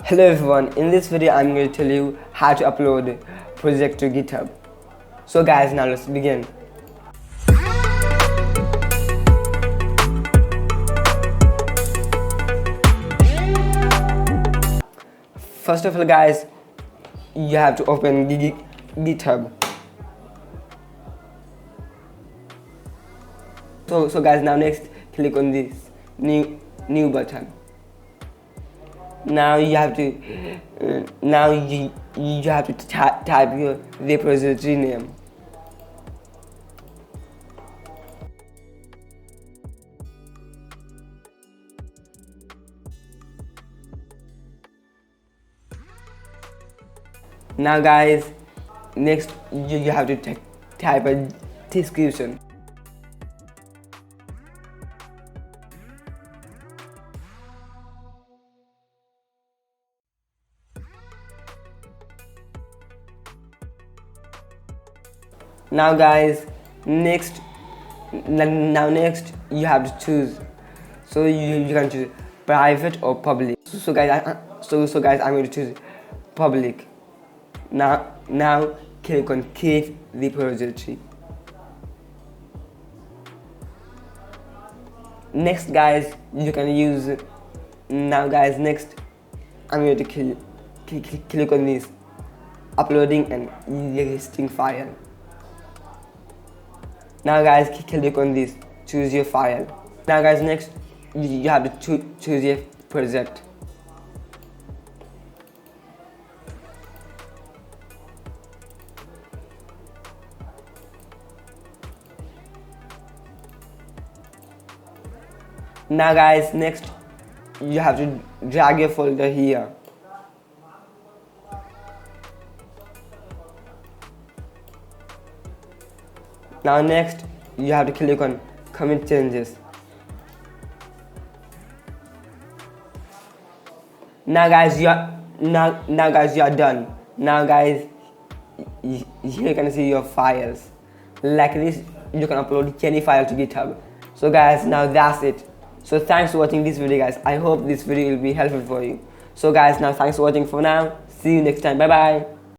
Hello everyone, in this video I'm going to tell you how to upload a project to GitHub. So guys, now let's begin. First of all guys, you have to open GitHub. So guys, now next click on this new button. Now you have to type your repository name. Now guys, next you have to type a description. Now guys, next you have to choose. So you can choose private or public. So guys, I'm going to choose public. Now click on create repository. Next guys, you can use. Now guys, next I'm going to click on this uploading and listing file. Now guys, click on this choose your file. Now guys, next you have to choose your project. Now guys, next you have to drag your folder here. Now next you have to click on commit changes. Now guys, you are done. Now guys, here you can see your files. Like this, you can upload any file to GitHub. So guys, now that's it. So thanks for watching this video guys. I hope this video will be helpful for you. So guys, now thanks for watching for now. See you next time. Bye bye.